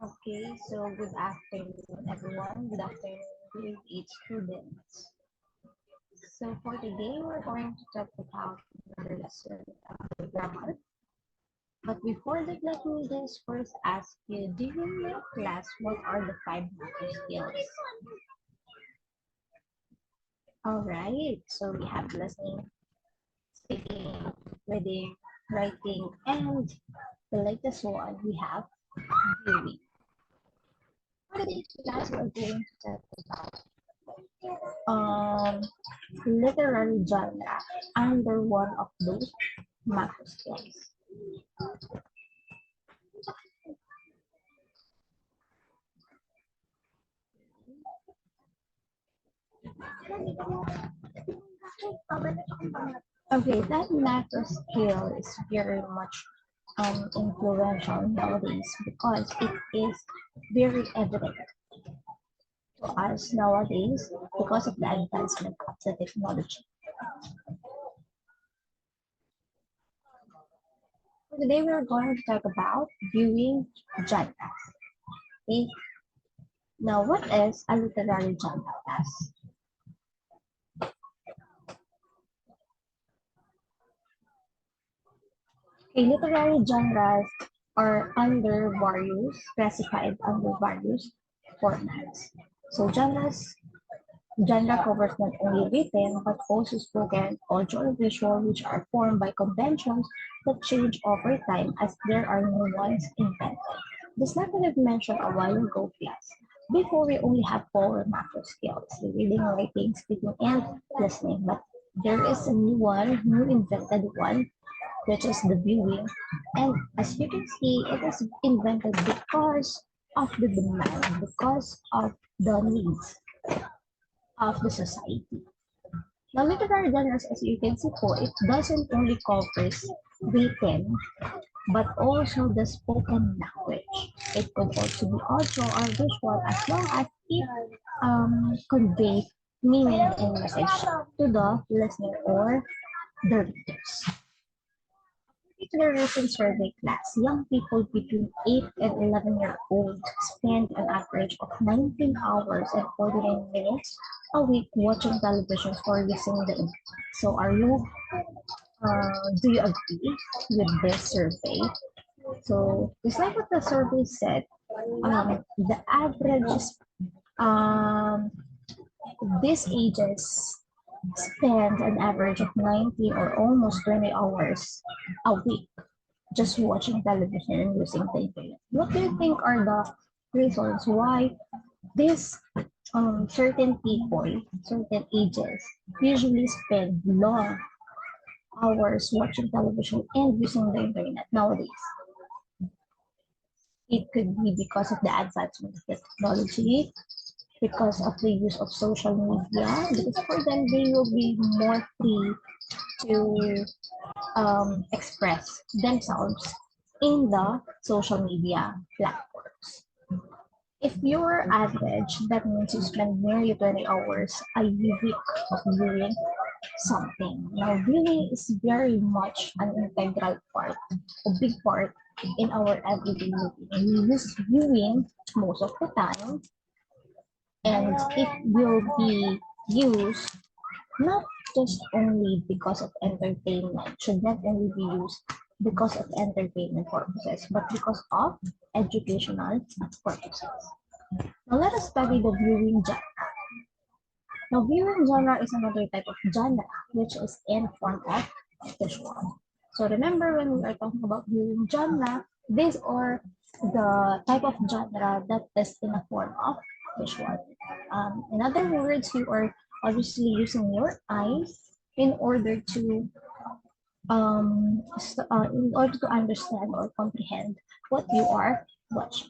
Okay, so good afternoon, everyone. Good afternoon, grade 8 students. So for today, we're going to talk about another lesson of grammar. But before that, let me just first ask you, do you know, class, what are the five motor skills? All right, so we have listening, speaking, reading, writing, and the latest one we have viewing. For today's class, we're going to talk about um, literary genre under one of those macro skills. Okay, that macro skill is very much influential nowadays because it is very evident to us nowadays because of the advancement of the technology. So today we're going to talk about viewing genres. Okay, now what is a literary genre? Class? Okay, literary genres are classified under various formats. So genre covers not only written but also spoken, audio, and visual, which are formed by conventions that change over time as there are new ones invented. Just like what I've mentioned a while ago, class. Before we only have four macro skills, the reading, writing, speaking, and listening. But there is a new invented one, which is the viewing. And as you can see, it is invented because of the demand, because of the needs of the society. Now, literary genres, as you can see po, it doesn't only covers written, but also the spoken language. It could also be audio or visual as long as it conveys meaning and message to the listener or the readers. In a recent survey class, young people between 8 and 11-year-olds spend an average of 19 hours and 49 minutes a week watching television or using the internet. So, do you agree with this survey? So, just like what the survey said, the average um, these ages spend an average of 19 or almost 20 hours a week just watching television and using the internet. What do you think are the reasons why these certain people, certain ages, usually spend long hours watching television and using the internet nowadays? It could be because of the advancement of the technology, because of the use of social media, because for them they will be more free to express themselves in the social media platforms. If you're average, that means you spend nearly 20 hours a week of viewing something. Now, viewing is very much an integral part, a big part in our everyday routine. We use viewing most of the time, and it will be used not just only because of entertainment, should not only be used because of entertainment purposes, but because of educational purposes. Now let us study the viewing genre. Now viewing genre is another type of genre which is in form of visual. So remember when we are talking about viewing genre, these are the type of genre that is in a form of visual. In other words, you are obviously using your eyes in order to understand or comprehend what you are watching.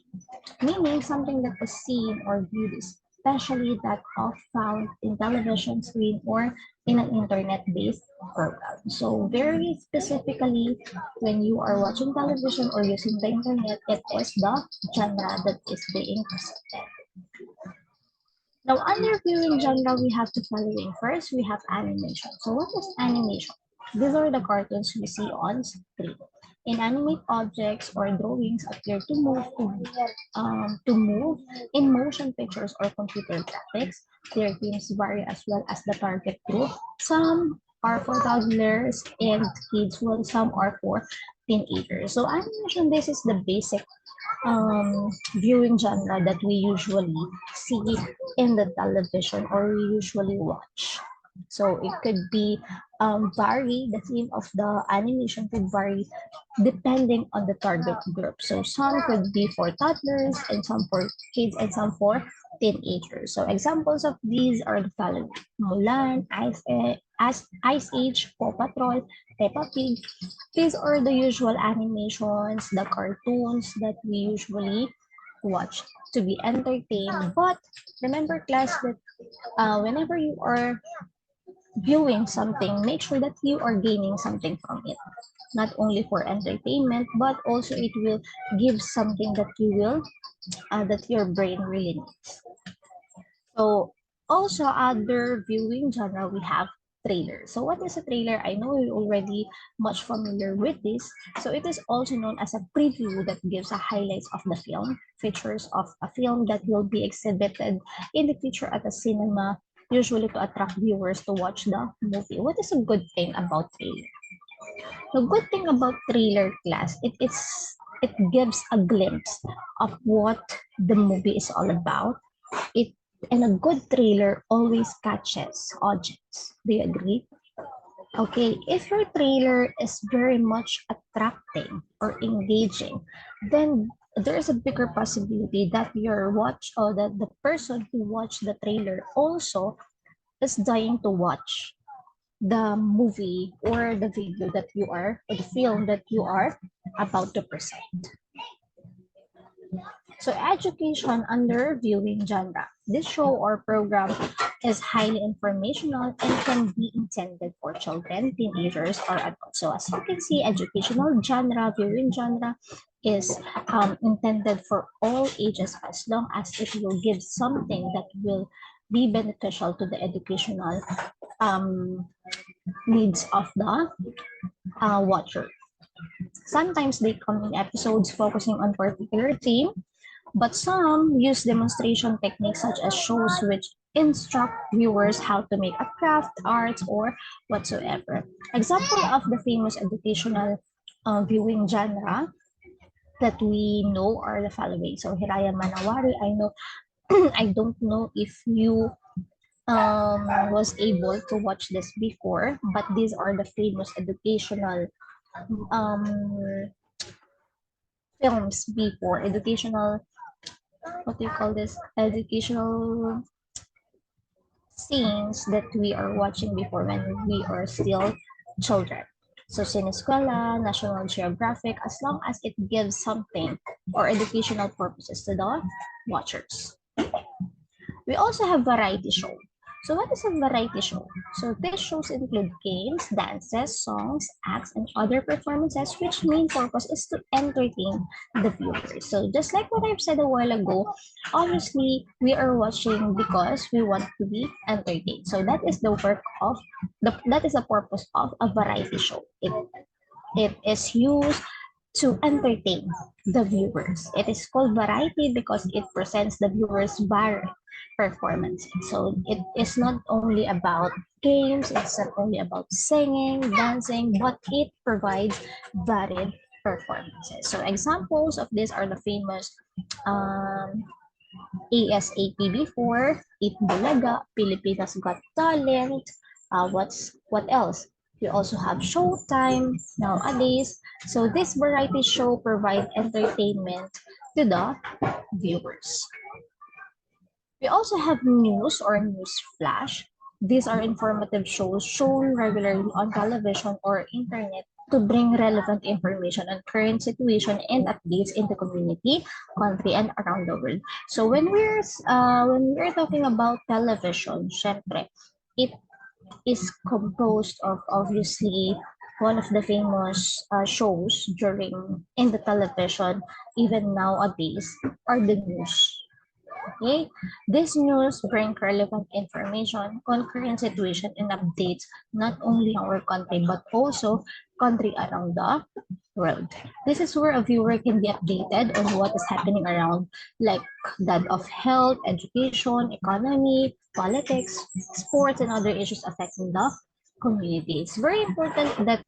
Meaning something that was seen or viewed, especially that are found in television screen or in an internet-based program. So very specifically, when you are watching television or using the internet, it is the genre that is being presented. Now, under viewing genre, we have the following. First, we have animation. So what is animation? These are the cartoons we see on screen. Inanimate objects or drawings appear to move in motion pictures or computer graphics. Their themes vary as well as the target group. Some are for toddlers and kids, while some are for teenagers. So animation, this is the basic viewing genre that we usually see in the television or we usually watch. So it could be vary, the theme of the animation could vary depending on the target group. So some could be for toddlers and some for kids and some for teenagers. So examples of these are the following: Mulan, Ice Age, Paw Patrol, Peppa Pig. These are the usual animations, the cartoons that we usually watch to be entertained. But remember, class, that whenever you are viewing something, make sure that you are gaining something from it. Not only for entertainment, but also it will give something that that your brain really needs. So also other viewing genre, we have trailer. So what is a trailer? I know you're already much familiar with this. So it is also known as a preview that gives a highlights of the film, features of a film that will be exhibited in the future at a cinema, usually to attract viewers to watch the movie. What is a good thing about trailer? The good thing about trailer, class, it gives a glimpse of what the movie is all about. It and a good trailer always catches audience. Do you agree? Okay, if your trailer is very much attracting or engaging, then there is a bigger possibility that your watch or that the person who watched the trailer also is dying to watch the movie or the video that you are or the film that you are about to present. So education under viewing genre. This show or program is highly informational and can be intended for children, teenagers, or adults. So as you can see, educational genre, viewing genre is intended for all ages as long as it will give something that will be beneficial to the educational um, needs of the watcher. Sometimes they come in episodes focusing on particular theme, but some use demonstration techniques such as shows which instruct viewers how to make a craft, art, or whatsoever. Example of the famous educational viewing genre that we know are the following. So Hiraya Manawari, I know I don't know if you was able to watch this before, but these are the famous educational um, films before, educational, what do you call this? Educational scenes that we are watching before when we are still children. So Sineskwela, National Geographic, as long as it gives something or educational purposes to the watchers. We also have variety show. So what is a variety show? So these shows include games, dances, songs, acts, and other performances which main purpose is to entertain the viewers. So just like what I've said a while ago, obviously we are watching because we want to be entertained. So that is the work of that is the purpose of a variety show. It is used to entertain the viewers. It is called variety because it presents the viewers varied performances. So it is not only about games, it's not only about singing, dancing, but it provides varied performances. So examples of this are the famous um, ASAP before, Eat Bulaga, Pilipinas Got Talent, what else? We also have Showtime nowadays. So this variety show provide entertainment to the viewers. We also have news or news flash. These are informative shows shown regularly on television or internet to bring relevant information on current situation and updates in the community, country, and around the world. So when we're talking about television, syempre, it is composed of obviously one of the famous shows during in the television, even nowadays, are the news. Okay, these news bring relevant information on current situation and updates not only our country but also country around the world. This is where a viewer can be updated on what is happening around, like that of health, education, economy, politics, sports, and other issues affecting the community. It's very important that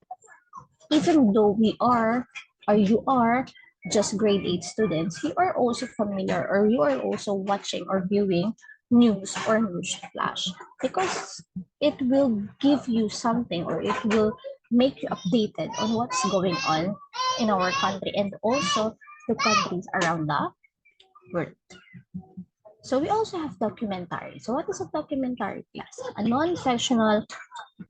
even though we are or you are just grade 8 students, you are also familiar or you are also watching or viewing news or news flash because it will give you something or it will make you updated on what's going on in our country and also the countries around the world. So we also have documentary. So what is a documentary class? A non-fictional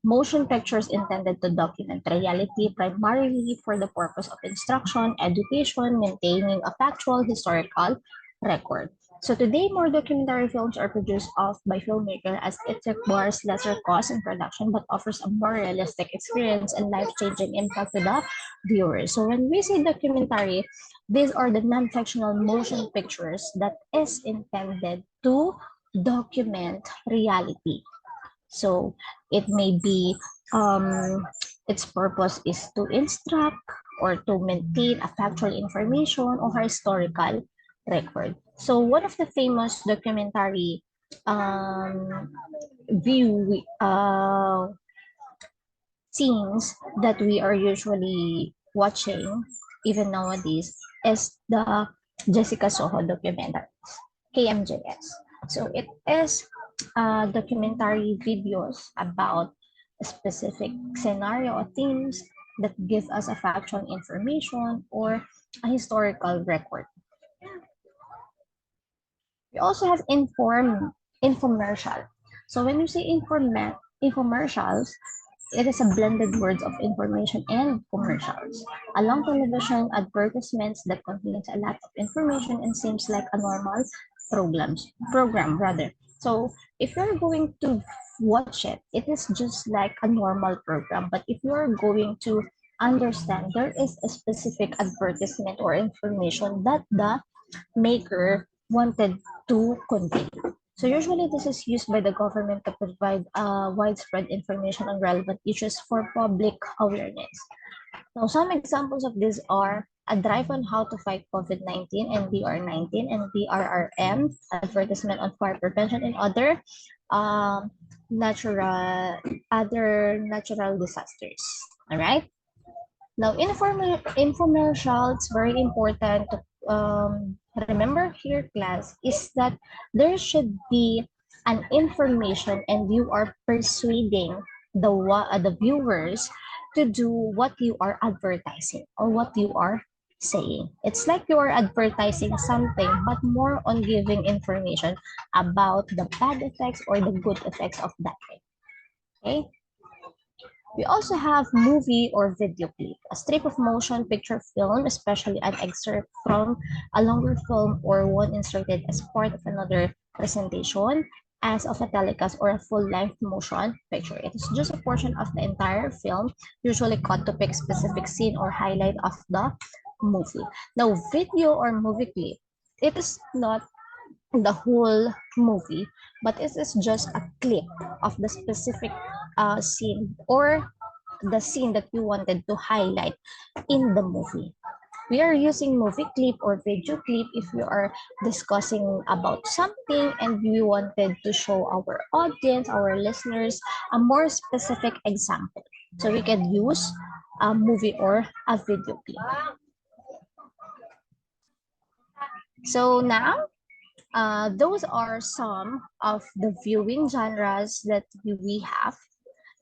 motion pictures intended to document reality primarily for the purpose of instruction, education, maintaining a factual historical record. So today, more documentary films are produced off by filmmaker as it requires lesser cost in production but offers a more realistic experience and life-changing impact to the viewers. So when we say documentary, these are the non-fictional motion pictures that is intended to document reality. So it may be its purpose is to instruct or to maintain a factual information or historical record. So one of the famous documentary um, view scenes that we are usually watching even nowadays is the Jessica Soho documentary, KMJS. So it is documentary videos about a specific scenario or themes that give us a factual information or a historical record. We also have infomercial. So when you say infomercials, it is a blended words of information and commercials. A long television advertisements that contains a lot of information and seems like a normal program rather. So if you're going to watch it, it is just like a normal program. But if you're going to understand, there is a specific advertisement or information that the maker wanted to convey. So usually this is used by the government to provide widespread information on relevant issues for public awareness. Now, some examples of this are a drive on how to fight COVID-19 and BR19 and BRRM, advertisement on fire prevention and um, natural natural disasters. All right. Now, infomercial, it's very important to remember here, class, is that there should be an information and you are persuading the viewers to do what you are advertising or what you are saying. It's like you are advertising something, but more on giving information about the bad effects or the good effects of that thing. Okay? We also have movie or video clip, a strip of motion picture film, especially an excerpt from a longer film or one inserted as part of another presentation as of a telecast or a full-length motion picture. It is just a portion of the entire film, usually cut to pick specific scene or highlight of the movie. Now, video or movie clip, it is not the whole movie, but it is just a clip of the specific scene or the scene that you wanted to highlight in the movie. We are using movie clip or video clip if we are discussing about something and we wanted to show our audience, our listeners, a more specific example. So we can use a movie or a video clip. So now, those are some of the viewing genres that we have.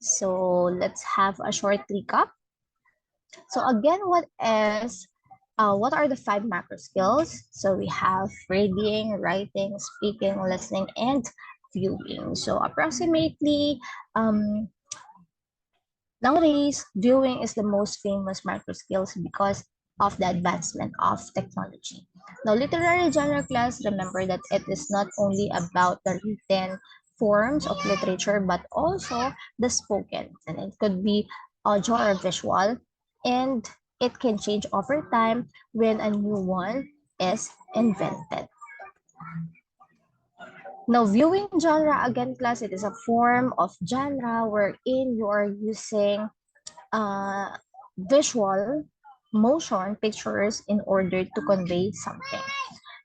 So let's have a short recap. So again, what are the 5 macro skills? So we have reading, writing, speaking, listening, and viewing. So approximately, nowadays, viewing is the most famous macro skills because of the advancement of technology. Now, literary genre class, remember that it is not only about the written forms of literature, but also the spoken. And it could be audio or visual, and it can change over time when a new one is invented. Now, viewing genre, again, class, it is a form of genre wherein you are using visual motion pictures in order to convey something.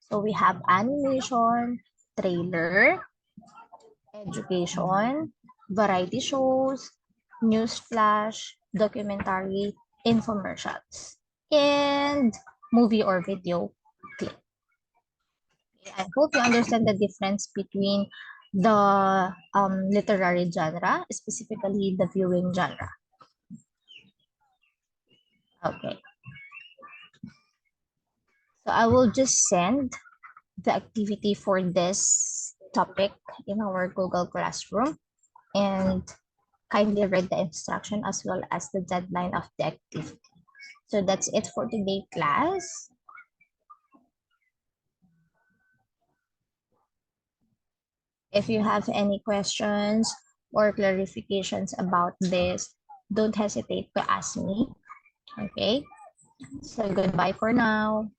So we have animation, trailer, education, variety shows, news flash, documentary, infomercials, and movie or video clip. I hope you understand the difference between the literary genre, specifically the viewing genre. Okay, so I will just send the activity for this topic in our Google Classroom and kindly read the instruction as well as the deadline of the activity. So that's it for today, class. If you have any questions or clarifications about this, don't hesitate to ask me. Okay, so goodbye for now.